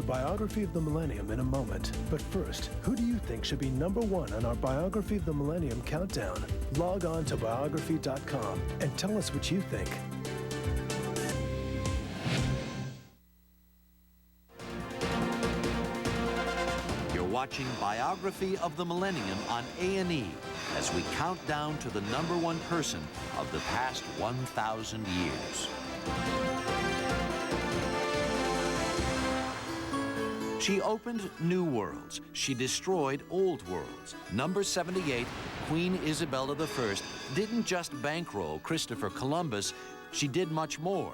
Biography of the Millennium in a moment. But first, who do you think should be #1 on our Biography of the Millennium countdown? Log on to biography.com and tell us what you think. You're watching Biography of the Millennium on A&E as we count down to the #1 person of the past 1,000 years. She opened new worlds. She destroyed old worlds. Number 78, Queen Isabella I, didn't just bankroll Christopher Columbus, she did much more,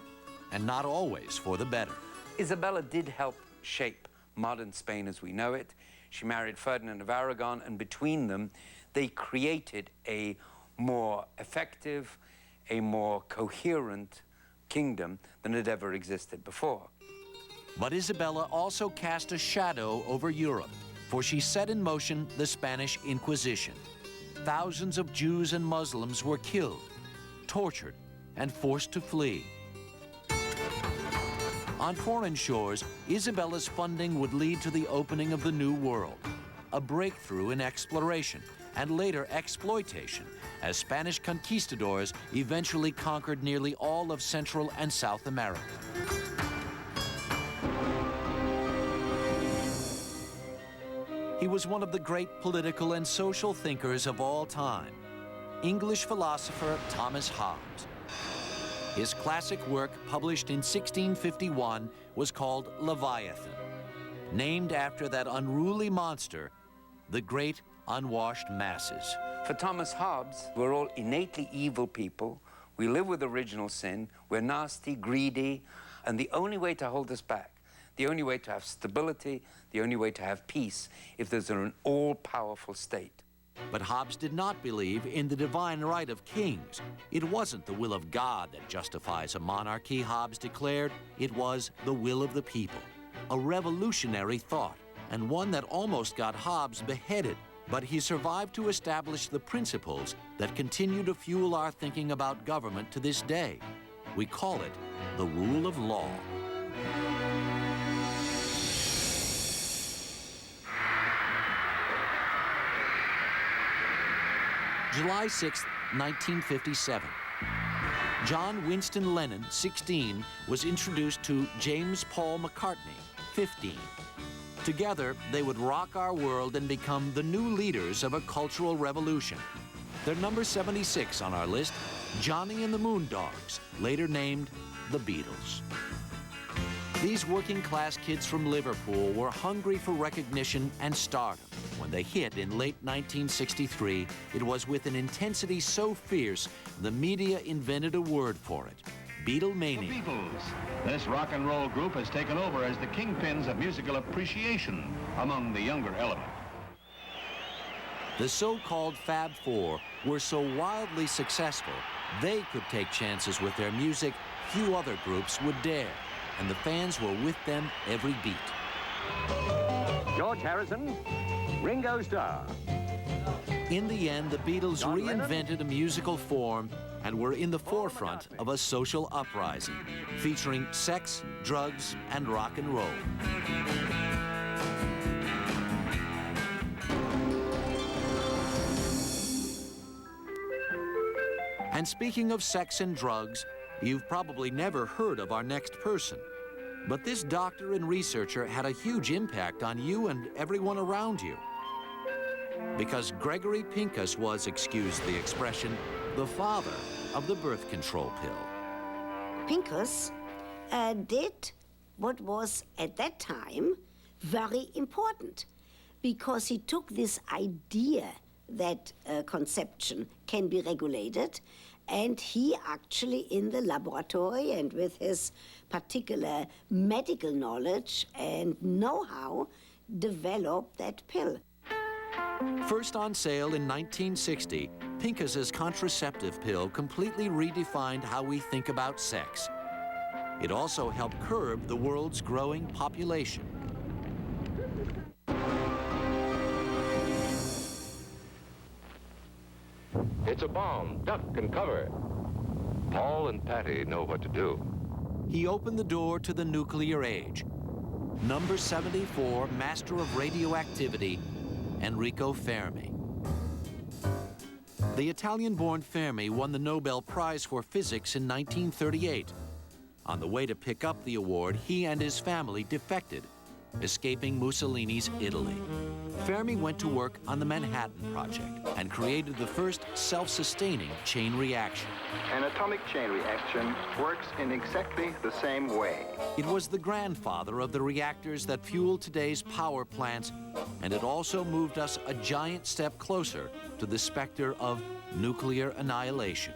and not always for the better. Isabella did help shape modern Spain as we know it. She married Ferdinand of Aragon, and between them, they created a more effective, a more coherent kingdom than had ever existed before. But Isabella also cast a shadow over Europe, for she set in motion the Spanish Inquisition. Thousands of Jews and Muslims were killed, tortured, and forced to flee. On foreign shores, Isabella's funding would lead to the opening of the New World, a breakthrough in exploration and later exploitation, as Spanish conquistadors eventually conquered nearly all of Central and South America. He was one of the great political and social thinkers of all time, English philosopher Thomas Hobbes. His classic work, published in 1651, was called Leviathan, named after that unruly monster, the great unwashed masses. For Thomas Hobbes, we're all innately evil people. We live with original sin. We're nasty, greedy, and the only way to hold us back, the only way to have stability, the only way to have peace, if there's an all-powerful state. But Hobbes did not believe in the divine right of kings. It wasn't the will of God that justifies a monarchy, Hobbes declared. It was the will of the people. A revolutionary thought, and one that almost got Hobbes beheaded. But he survived to establish the principles that continue to fuel our thinking about government to this day. We call it the rule of law. July 6, 1957. John Winston Lennon, 16, was introduced to James Paul McCartney, 15. Together, they would rock our world and become the new leaders of a cultural revolution. They're number 76 on our list, Johnny and the Moondogs, later named the Beatles. These working-class kids from Liverpool were hungry for recognition and stardom. When they hit in late 1963, it was with an intensity so fierce, the media invented a word for it: Beatlemania. The Beatles. This rock and roll group has taken over as the kingpins of musical appreciation among the younger element. The so-called Fab Four were so wildly successful, they could take chances with their music few other groups would dare, and the fans were with them every beat. George Harrison, Ringo Starr. In the end, the Beatles reinvented a musical form and were in the forefront of a social uprising, featuring sex, drugs, and rock and roll. And speaking of sex and drugs, you've probably never heard of our next person. But this doctor and researcher had a huge impact on you and everyone around you. Because Gregory Pincus was, excuse the expression, the father of the birth control pill. Pincus did what was at that time very important, because he took this idea that conception can be regulated, and he actually in the laboratory and with his particular medical knowledge and know-how developed that pill. First on sale in 1960, Pincus's contraceptive pill completely redefined how we think about sex. It also helped curb the world's growing population. It's a bomb. Duck and cover. Paul and Patty know what to do. He opened the door to the nuclear age. Number 74, Master of Radioactivity, Enrico Fermi. The Italian-born Fermi won the Nobel Prize for Physics in 1938. On the way to pick up the award, he and his family defected, escaping Mussolini's Italy. Fermi went to work on the Manhattan Project and created the first self-sustaining chain reaction. An atomic chain reaction works in exactly the same way. It was the grandfather of the reactors that fuel today's power plants, and it also moved us a giant step closer to the specter of nuclear annihilation.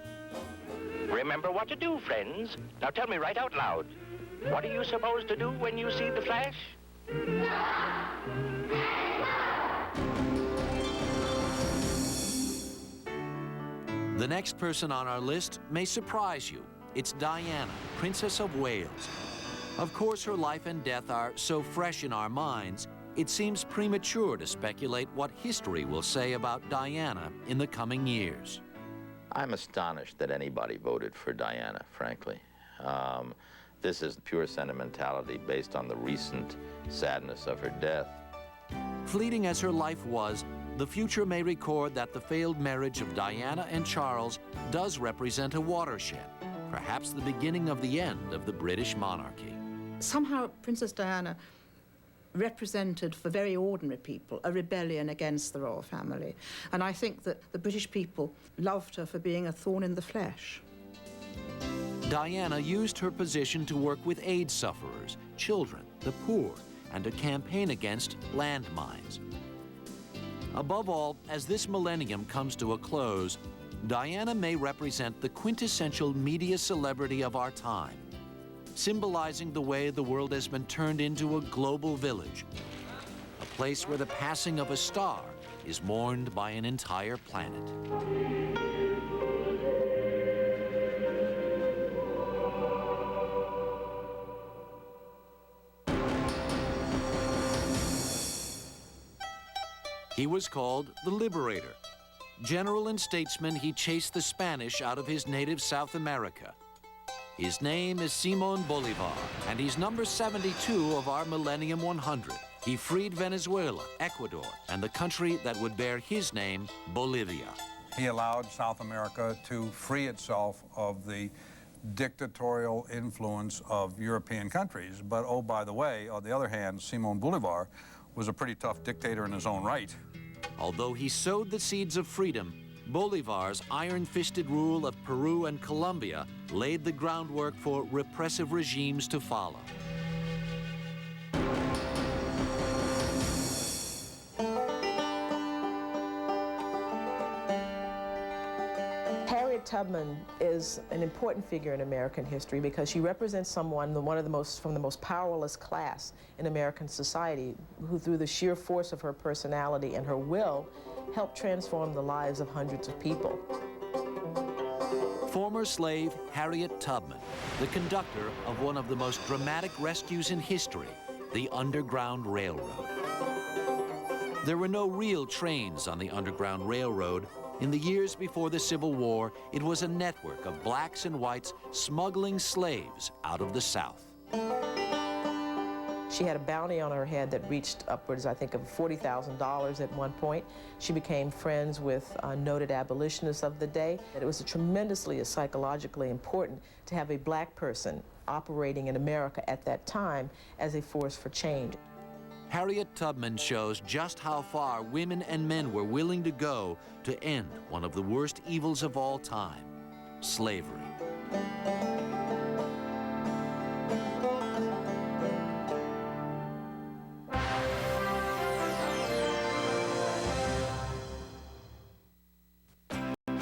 Remember what to do, friends. Now tell me right out loud. What are you supposed to do when you see the flash? The next person on our list may surprise you. It's Diana, Princess of Wales. Of course, her life and death are so fresh in our minds, it seems premature to speculate what history will say about Diana in the coming years. I'm astonished that anybody voted for Diana, frankly. This is pure sentimentality based on the recent sadness of her death. Fleeting as her life was, the future may record that the failed marriage of Diana and Charles does represent a watershed, perhaps the beginning of the end of the British monarchy. Somehow, Princess Diana represented for very ordinary people a rebellion against the royal family. And I think that the British people loved her for being a thorn in the flesh. Diana used her position to work with AIDS sufferers, children, the poor, and to campaign against landmines. Above all, as this millennium comes to a close, Diana may represent the quintessential media celebrity of our time, symbolizing the way the world has been turned into a global village, a place where the passing of a star is mourned by an entire planet. He was called the Liberator. General and statesman, he chased the Spanish out of his native South America. His name is Simón Bolívar, and he's number 72 of our Millennium 100. He freed Venezuela, Ecuador, and the country that would bear his name, Bolivia. He allowed South America to free itself of the dictatorial influence of European countries. But, oh, by the way, on the other hand, Simón Bolívar was a pretty tough dictator in his own right. Although he sowed the seeds of freedom, Bolívar's iron-fisted rule of Peru and Colombia laid the groundwork for repressive regimes to follow. Harriet Tubman is an important figure in American history because she represents someone, from the most powerless class in American society, who through the sheer force of her personality and her will helped transform the lives of hundreds of people. Former slave Harriet Tubman, the conductor of one of the most dramatic rescues in history, the Underground Railroad. There were no real trains on the Underground Railroad. In the years before the Civil War, it was a network of blacks and whites smuggling slaves out of the South. She had a bounty on her head that reached upwards, I think, of $40,000 at one point. She became friends with noted abolitionists of the day. It was tremendously psychologically important to have a black person operating in America at that time as a force for change. Harriet Tubman shows just how far women and men were willing to go to end one of the worst evils of all time, slavery.